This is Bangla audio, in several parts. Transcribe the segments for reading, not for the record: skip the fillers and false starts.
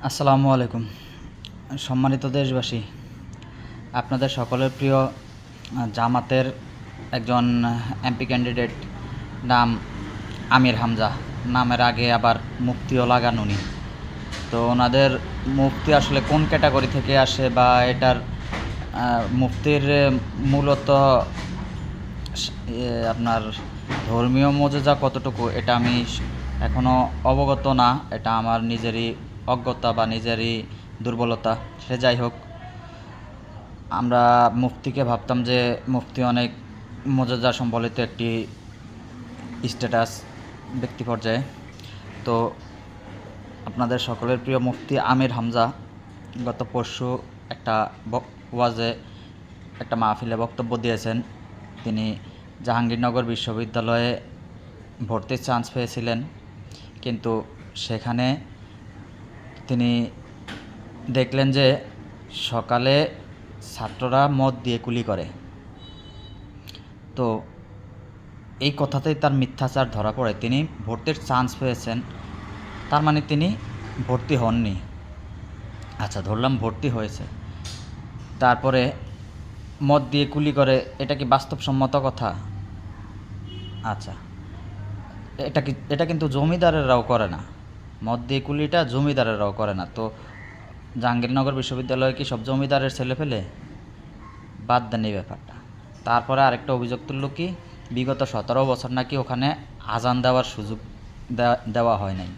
আসসালামু আলাইকুম। সম্মানিত দেশবাসী, আপনাদের সকলের প্রিয় জামাতের একজন এমপি ক্যান্ডিডেট নাম আমির হামজা, নামের আগে আবার মুফতিও লাগান উনি। তো ওনাদের মুফতি আসলে কোন ক্যাটাগরি থেকে আসে বা এটার মুফতির মূলত আপনার ধর্মীয় মর্যাদা কতটুকু এটা আমি এখনও অবগত না। এটা আমার নিজেরই অজ্ঞতা বা নিজেরই দুর্বলতা। সে যাই হোক, আমরা মুফতিকে ভাবতাম যে মুফতি অনেক মর্যাদা সম্বলিত একটি স্ট্যাটাস ব্যক্তি পর্যায়ে। তো আপনাদের সকলের প্রিয় মুফতি আমির হামজা গত পরশু একটা ওয়াজে একটা মাহফিলে বক্তব্য দিয়েছেন। তিনি জাহাঙ্গীরনগর বিশ্ববিদ্যালয়ে ভর্তির চান্স পেয়েছিলেন, কিন্তু সেখানে তিনি দেখলেন যে সকালে ছাত্ররা মদ দিয়ে কুলি করে। তো এই কথাতেই তার মিথ্যাচার ধরা পড়ে। তিনি ভর্তির চান্স পেয়েছেন, তার মানে তিনি ভর্তি হননি। আচ্ছা, ধরলাম ভর্তি হয়েছে, তারপরে মদ দিয়ে কুলি করে, এটা কি বাস্তবসম্মত কথা? আচ্ছা, এটা কিন্তু জমিদারেরাও করে না। মদ দিয়ে কুলিটা জমিদারেরাও করে না। তো জাহাঙ্গীরনগর বিশ্ববিদ্যালয়ে কি সব জমিদারের ছেলে ফেলে? বাদ দেন এই ব্যাপারটা। তারপরে আরেকটা অভিযোগ তুলল কি, বিগত 17 বছর নাকি ওখানে আজান দেওয়ার সুযোগ দেওয়া হয় নাই।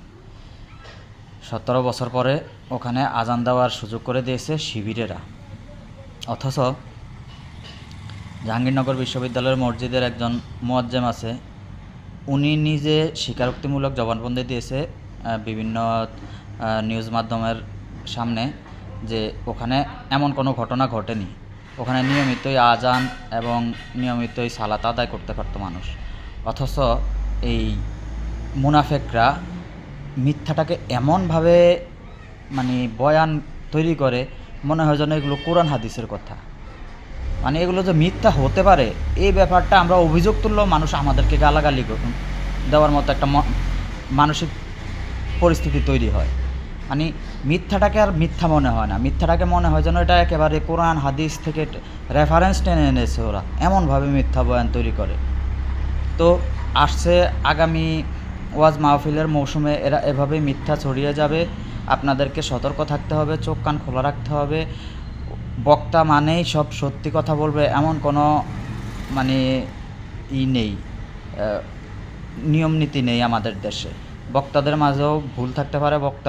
17 বছর পরে ওখানে আজান দেওয়ার সুযোগ করে দিয়েছে শিবিরেরা। অথচ জাহাঙ্গীরনগর বিশ্ববিদ্যালয়ের মসজিদের একজন মুয়াজ্জেম আছে, উনি নিজে স্বীকারোক্তিমূলক জবানবন্দি দিয়েছে বিভিন্ন নিউজ মাধ্যমের সামনে যে ওখানে এমন কোনো ঘটনা ঘটেনি। ওখানে নিয়মিতই আজান এবং নিয়মিতই সালাত আদায় করতে পারত মানুষ। অথচ এই মুনাফেকরা মিথ্যাটাকে এমনভাবে বয়ান তৈরি করে, মনে হয় যেন এগুলো কোরআন হাদিসের কথা। এগুলো যে মিথ্যা হতে পারে এই ব্যাপারটা আমরা অভিযোগ তুললেও মানুষ আমাদেরকে গালাগালি দেওয়ার মতো একটা মানসিক পরিস্থিতি তৈরি হয়। মিথ্যাটাকে আর মিথ্যা মনে হয় না, মিথ্যাটাকে মনে হয় যেন এটা একেবারে কোরআন হাদিস থেকে রেফারেন্স টেনে এনেছে ওরা, এমনভাবে মিথ্যা বয়ান তৈরি করে। তো আসছে আগামী ওয়াজ মাহফিলের মৌসুমে এরা এভাবেই মিথ্যা ছড়িয়ে যাবে। আপনাদেরকে সতর্ক থাকতে হবে, চোখ কান খোলা রাখতে হবে। বক্তা মানেই সব সত্যি কথা বলবে এমন কোনো নেই, নিয়ম নীতি নেই আমাদের দেশে। বক্তাদের মাঝেও ভুল থাকতে পারে, বক্তা